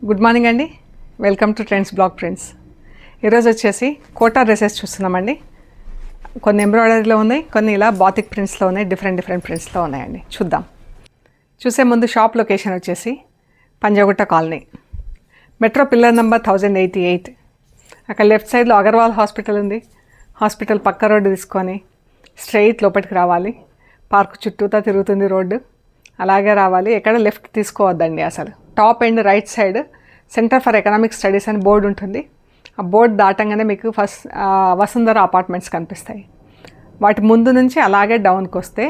Good morning అండి. Welcome to trends blog prints. ఈరోజు వచ్చేసి కోటా డ్రెస్సెస్ చూస్తున్నామండి. కొన్ని ఎంబ్రాయిడరీలో ఉన్నాయి, కొన్ని ఇలా బాతిక్ ప్రింట్స్లో ఉన్నాయి, డిఫరెంట్ ప్రింట్స్లో ఉన్నాయండి. చూద్దాం. చూసే ముందు షాప్ లొకేషన్ వచ్చేసి Panjagutta colony, metro pillar number 1088. అక్కడ లెఫ్ట్ సైడ్లో అగర్వాల్ హాస్పిటల్ ఉంది. హాస్పిటల్ పక్క రోడ్డు తీసుకొని స్ట్రైట్ లోపలికి రావాలి. పార్క్ చుట్టూతా తిరుగుతుంది రోడ్డు, అలాగే రావాలి. ఎక్కడ లెఫ్ట్ తీసుకోవద్దండి అసలు. Top end right side centre for economic studies అని బోర్డు ఉంటుంది. ఆ బోర్డు దాటంగానే మీకు ఫస్ట్ వసుంధర అపార్ట్మెంట్స్ కనిపిస్తాయి. వాటి ముందు నుంచి అలాగే డౌన్కి వస్తే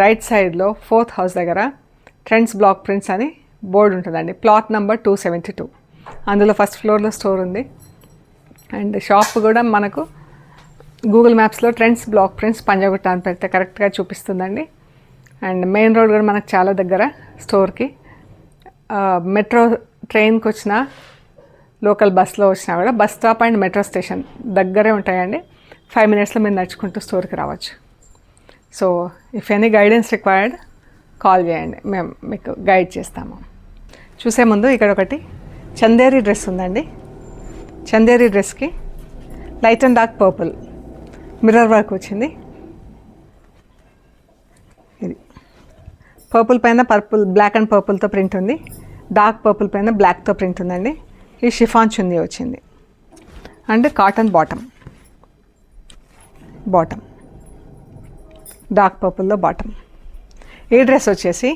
రైట్ సైడ్లో 4th హౌస్ దగ్గర ట్రెండ్స్ బ్లాగ్ ప్రింట్స్ అని బోర్డు ఉంటుందండి. Plot number 272. అందులో ఫస్ట్ ఫ్లోర్లో స్టోర్ ఉంది. అండ్ షాప్ కూడా మనకు గూగుల్ మ్యాప్స్లో ట్రెండ్స్ బ్లాగ్ ప్రింట్స్ పంజాగుట్ట అని పెడితే కరెక్ట్గా చూపిస్తుందండి. అండ్ మెయిన్ రోడ్ కూడా మనకు చాలా దగ్గర స్టోర్కి. మెట్రో ట్రైన్కి వచ్చినా, లోకల్ బస్లో వచ్చినా కూడా bus stop and metro station దగ్గరే ఉంటాయండి. 5 minutesలో మీరు నడుచుకుంటూ స్టోర్కి రావచ్చు. So if any guidance required call చేయండి, మేము మీకు గైడ్ చేస్తాము. చూసే ముందు ఇక్కడ ఒకటి చందేరి డ్రెస్ ఉందండి. చందేరి డ్రెస్కి light and dark purple mirror work వచ్చింది. ఇది పర్పుల్ పైన పర్పుల్, బ్లాక్ అండ్ పర్పుల్తో ప్రింట్ ఉంది. డార్క్ పర్పుల్ పైన బ్లాక్తో ప్రింట్ ఉందండి. ఈ షిఫాన్ చున్నీ వచ్చింది అండ్ కాటన్ బాటమ్ డార్క్ పర్పుల్లో బాటమ్. ఈ డ్రెస్ వచ్చేసి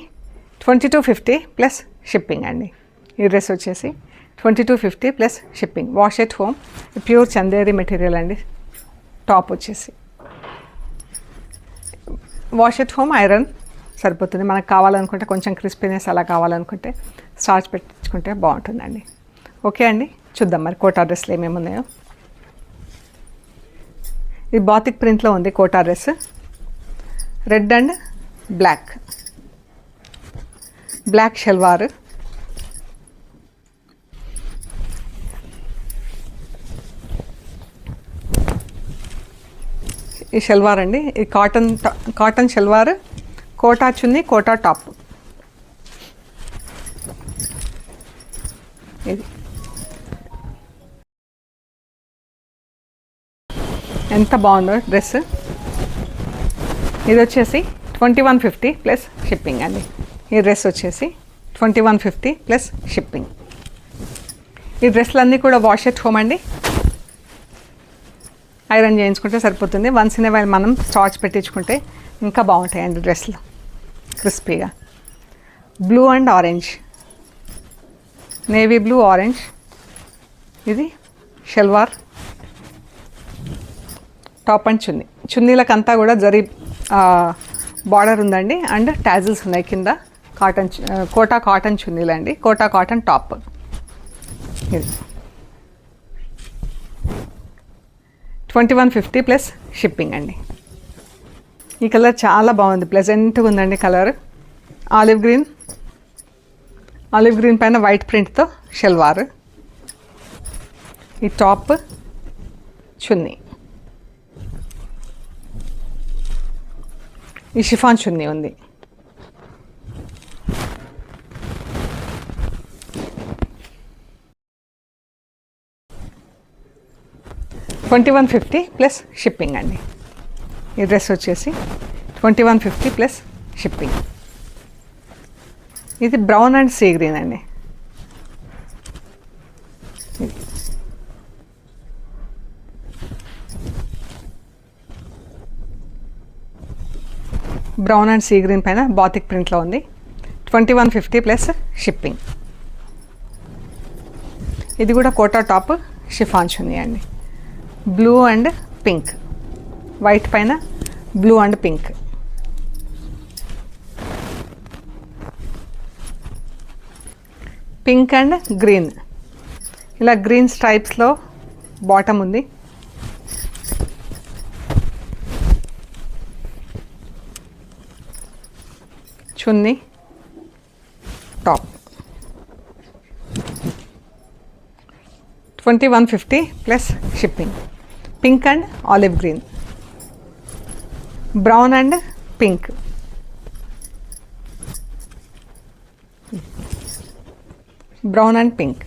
2250 ప్లస్ షిప్పింగ్ అండి. ఈ డ్రెస్ వచ్చేసి 2250 plus shipping. Wash at home, pure Chanderi material అండి. టాప్ వచ్చేసి వాష్ ఎట్ హోమ్, ఐరన్ సరిపోతుంది. మనకు కావాలనుకుంటే కొంచెం క్రిస్పీనెస్ అలా కావాలనుకుంటే స్టార్చ్ పెట్టించుకుంటే బాగుంటుందండి. ఓకే అండి, చూద్దాం మరి కోటా డ్రెస్లు ఏమేమి ఉన్నాయో. ఇది బాతిక్ ప్రింట్లో ఉంది Kota dress. Red and black shalwar. ఈ షల్వార్ అండి, ఇది కాటన్ షల్వార్, కోటా చున్నీ, కోటా టాప్. ఇది ఎంత బాగుందో డ్రెస్. ఇది వచ్చేసి 2150 ప్లస్ షిప్పింగ్ అండి. ఈ డ్రెస్ వచ్చేసి 2150 ప్లస్ షిప్పింగ్. ఈ డ్రెస్లన్నీ కూడా వాష్ ఎట్ హోమ్ అండి. ఐరన్ చేయించుకుంటే సరిపోతుంది. వన్స్ ఇన్ ఏ వైల్ మనం స్టార్చ్ పెట్టించుకుంటే ఇంకా బాగుంటాయండి డ్రెస్లు క్రిస్పీగా. Blue and orange, navy blue orange. ఇది షల్వార్, టాప్ అండ్ చున్నీ. చున్నీలకంతా కూడా జరీ బార్డర్ ఉందండి అండ్ టాజిల్స్ ఉన్నాయి కింద. కోటా కాటన్ చున్నీలు అండి, కోటా కాటన్ టాప్. ఇది 2150 ప్లస్ షిప్పింగ్ అండి. ఈ కలర్ చాలా బాగుంది, ప్లెజెంట్గా ఉందండి కలర్. ఆలివ్ గ్రీన్ పైన వైట్ ప్రింట్తో షల్వార్. ఈ టాప్, చున్నీ. ఈ షిఫాన్ చున్నీ ఉంది. $2150 ప్లస్ షిప్పింగ్ అండి. ఈ డ్రెస్ వచ్చేసి 2150 ప్లస్ షిప్పింగ్. ఇది బ్రౌన్ అండ్ సీ గ్రీన్ అండి. బ్రౌన్ అండ్ సీ గ్రీన్ పైన బాతిక్ ప్రింట్లో ఉంది. 2150 ప్లస్ షిప్పింగ్. ఇది కూడా కోటా టాప్, షిఫాన్ చున్నీ అండి. బ్లూ అండ్ పింక్, వైట్ పైన blue and pink. Pink and green, ఇలా గ్రీన్ స్ట్రైప్స్లో బాటమ్ ఉంది. Chunni, top. 2150 plus shipping. Pink and olive green, brown and pink. Brown and pink.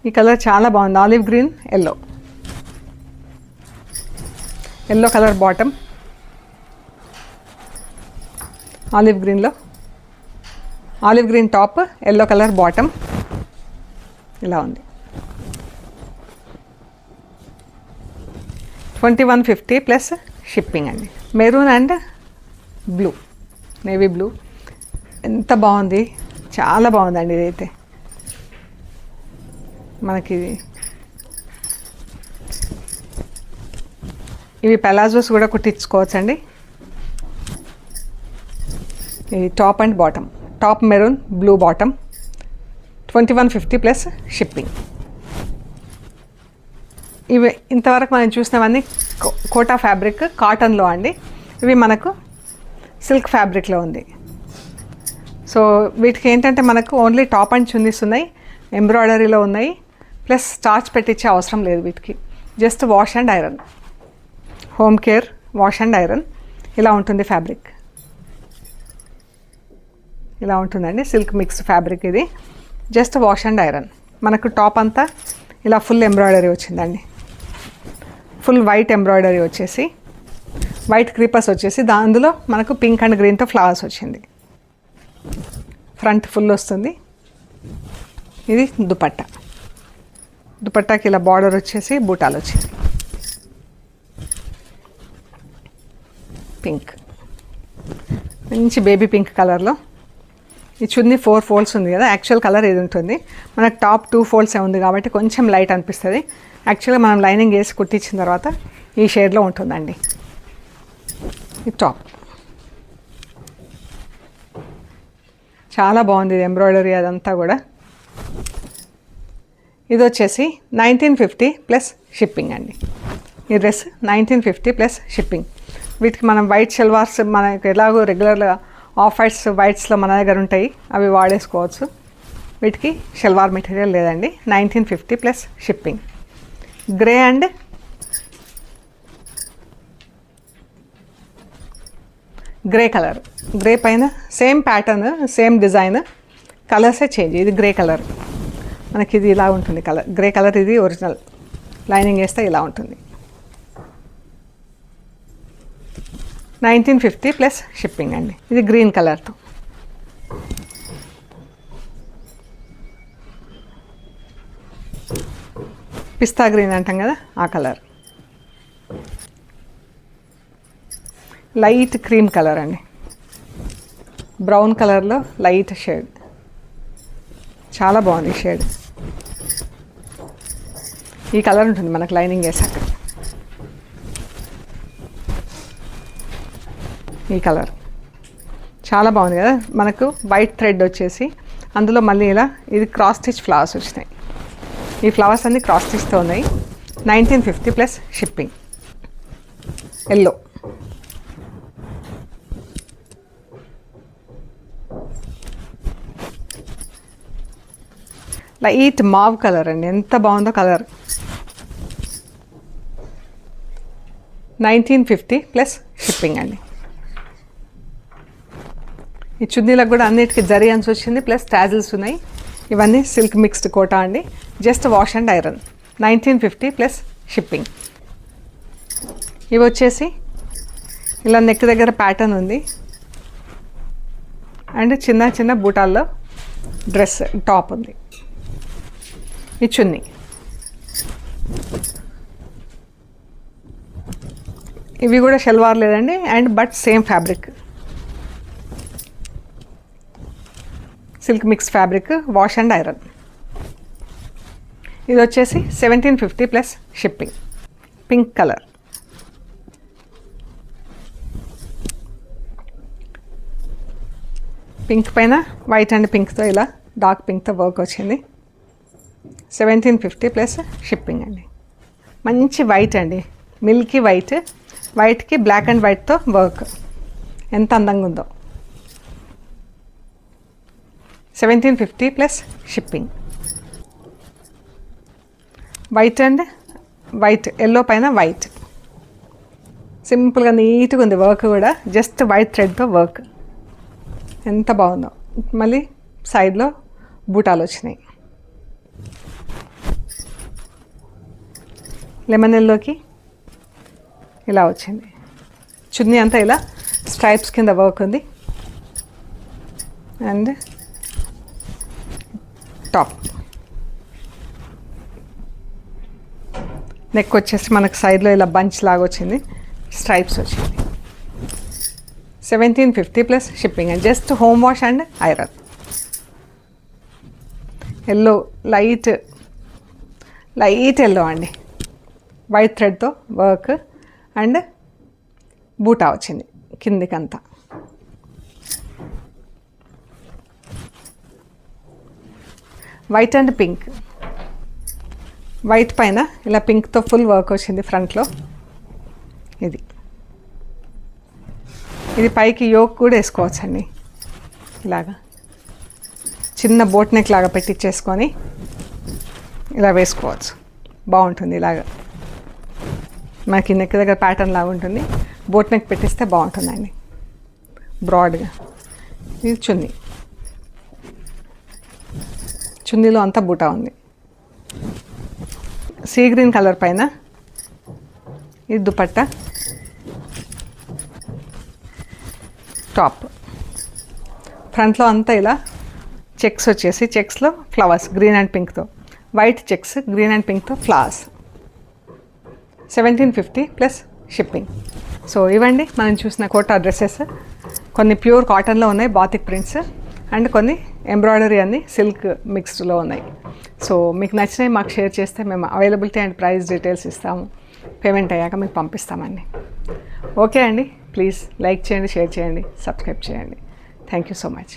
ఈ కలర్ చాలా బాగుంది, olive green yellow. Yellow colour bottom, olive గ్రీన్లో olive green top, yellow colour bottom ఇలా ఉంది. 2150 plus shipping అండి. Maroon and blue, navy blue, ఎంత బాగుంది, చాలా బాగుందండి. ఇదైతే మనకి ఇవి పెలాజోస్ కూడా కుట్టించుకోవచ్చండి. ఇది top and bottom, top maroon, blue bottom, 2150 plus shipping. ఇవి ఇంతవరకు మనం చూసినవన్నీ కోటా ఫ్యాబ్రిక్ కాటన్లో అండి. ఇవి మనకు సిల్క్ ఫ్యాబ్రిక్లో ఉంది. సో వీటికి ఏంటంటే మనకు ఓన్లీ టాప్ అండ్ చున్నీస్ ఉన్నాయి, ఎంబ్రాయిడరీలో ఉన్నాయి, ప్లస్ స్టార్చ్ పెట్టించే అవసరం లేదు. వీటికి just wash and iron, home care, wash and iron. ఇలా ఉంటుంది ఫ్యాబ్రిక్, ఇలా ఉంటుందండి. సిల్క్ మిక్స్ ఫ్యాబ్రిక్ ఇది, జస్ట్ వాష్ అండ్ ఐరన్. మనకు టాప్ అంతా ఇలా ఫుల్ ఎంబ్రాయిడరీ వచ్చిందండి. ఫుల్ వైట్ ఎంబ్రాయిడరీ వచ్చేసి, వైట్ క్రీపర్స్ వచ్చేసి, అందులో మనకు పింక్ అండ్ గ్రీన్తో ఫ్లవర్స్ వచ్చింది. ఫ్రంట్ ఫుల్ వస్తుంది. ఇది దుపట్టా, దుపట్టాకి ఇలా బార్డర్ వచ్చేసి బూటాలు వచ్చింది. పింక్, మంచి బేబీ పింక్ కలర్లో. ఈ చున్నీ 4 ఫోల్డ్స్ ఉంది కదా, యాక్చువల్ కలర్ ఇది ఉంటుంది. మనకు టాప్ 2 ఫోల్డ్సే ఉంది కాబట్టి కొంచెం లైట్ అనిపిస్తుంది. యాక్చువల్గా మనం లైనింగ్ వేసి కుట్టించిన తర్వాత ఈ షేడ్లో ఉంటుందండి. ఈ టాప్ చాలా బాగుంది, ఇది ఎంబ్రాయిడరీ అదంతా కూడా. ఇది వచ్చేసి 1950 ప్లస్ షిప్పింగ్ అండి. ఈ డ్రెస్ 1950 ప్లస్ షిప్పింగ్. వీటికి మనం వైట్ షల్వార్స్, మనకి ఎలాగో రెగ్యులర్గా ఆఫ్ వైట్స్, వైట్స్లో మన దగ్గర ఉంటాయి, అవి వాడేసుకోవచ్చు. వీటికి షల్వార్ మెటీరియల్ లేదండి. 1950 plus shipping. Grey and grey colour, grey పైన సేమ్ ప్యాటర్న్, సేమ్ డిజైన్, కలర్సే చేంజ్. ఇది గ్రే కలర్, మనకి ఇది ఇలా ఉంటుంది కలర్, గ్రే కలర్. ఇది ఒరిజినల్, లైనింగ్ వేస్తే ఇలా ఉంటుంది. 1950 ప్లస్ షిప్పింగ్ అండి. ఇది గ్రీన్ కలర్తో, పిస్తా గ్రీన్ అంటాం కదా ఆ కలర్. లైట్ క్రీమ్ కలర్ అండి, బ్రౌన్ కలర్లో లైట్ షేడ్, చాలా బాగుంది షేడ్. ఈ కలర్ ఉంటుంది మనకు లైనింగ్ వేసాక. ఈ కలర్ చాలా బాగుంది కదా. మనకు వైట్ థ్రెడ్ వచ్చేసి అందులో మళ్ళీ ఇలా ఇది క్రాస్ స్టిచ్ ఫ్లవర్స్ వచ్చినాయి. ఈ ఫ్లవర్స్ అన్నీ క్రాస్ స్టిచ్తో ఉన్నాయి. 1950 plus shipping. Yellow, light mauve colour అండి, ఎంత బాగుందో కలర్. 1950 ప్లస్ షిప్పింగ్ అండి. ఈ చున్నీలకు కూడా అన్నిటికీ జరీ అంచు వచ్చింది, ప్లస్ టాజిల్స్ ఉన్నాయి. ఇవన్నీ సిల్క్ మిక్స్డ్ కోటా అండి, just wash and iron. 1950 plus shipping. ఇవి వచ్చేసి ఇలా నెక్ దగ్గర ప్యాటర్న్ ఉంది అండ్ చిన్న చిన్న బూటాల్లో డ్రెస్ టాప్ ఉంది. ఈ చున్నీ, ఇవి కూడా షల్వార్ లేదండి, and but same fabric, silk mix fabric, wash and iron. ఇది వచ్చేసి 1750 plus shipping. Pink colour, pink పైన వైట్ అండ్ పింక్తో ఇలా డార్క్ పింక్తో వర్క్ వచ్చింది. 1750 ప్లస్ షిప్పింగ్ అండి. మంచి వైట్ అండి, మిల్కీ వైట్, వైట్కి బ్లాక్ అండ్ వైట్తో వర్క్, ఎంత అందంగా ఉందో. 1750 plus shipping. White and white, yellow పైన వైట్, సింపుల్గా నీట్గా ఉంది వర్క్ కూడా, జస్ట్ వైట్ థ్రెడ్తో వర్క్ ఎంత బాగుందో. మళ్ళీ సైడ్లో బూటాలు వచ్చినాయి. లెమన్ ఎల్లోకి ఇలా వచ్చింది. చున్నీ అంతా ఇలా స్ట్రైప్స్ కింద వర్క్ ఉంది. అండ్ టాప్ నెక్ వచ్చేసి మనకు సైడ్లో ఇలా బంచ్ లాగా వచ్చింది, స్ట్రైప్స్ వచ్చింది. 1750 plus shipping and just home wash and iron. Yellow light yellow అండి, వైట్ థ్రెడ్తో వర్క్ అండ్ బూటా వచ్చింది కిందికంతా. వైట్ అండ్ పింక్, వైట్ పైన ఇలా పింక్తో ఫుల్ వర్క్ వచ్చింది ఫ్రంట్లో. ఇది పైకి యోక్ కూడా వేసుకోవచ్చండి, ఇలాగా చిన్న బోట్ నెక్ లాగా పెట్టించేసుకొని ఇలా వేసుకోవచ్చు, బాగుంటుంది. ఇలాగా మనకి నెక్ దగ్గర ప్యాటర్న్ లాగా ఉంటుంది, బోట్ నెక్ పెట్టిస్తే బాగుంటుందండి బ్రాడ్గా. ఇది చున్నీలో అంతా బూటా ఉంది. సీ గ్రీన్ కలర్ పైన ఇది దుపట్టా, టాప్. ఫ్రంట్లో అంతా ఇలా చెక్స్ వచ్చేసి, చెక్స్లో ఫ్లవర్స్ గ్రీన్ అండ్ పింక్తో, వైట్ చెక్స్ గ్రీన్ అండ్ పింక్తో ఫ్లవర్స్. 1750 plus shipping. సో ఇవండి మనం చూసిన కోటా డ్రెస్సెస్. కొన్ని ప్యూర్ కాటన్లో ఉన్నాయి బాతిక్ ప్రింట్స్, అండ్ కొన్ని ఎంబ్రాయిడరీ అన్ని సిల్క్ మిక్స్డ్లో ఉన్నాయి. సో మీకు నచ్చినవి మాకు షేర్ చేస్తే మేము అవైలబిలిటీ అండ్ ప్రైస్ డీటెయిల్స్ ఇస్తాము. పేమెంట్ అయ్యాక మీకు పంపిస్తామండి. ఓకే అండి, ప్లీజ్ లైక్ చేయండి, షేర్ చేయండి, సబ్స్క్రైబ్ చేయండి. Thank you so much.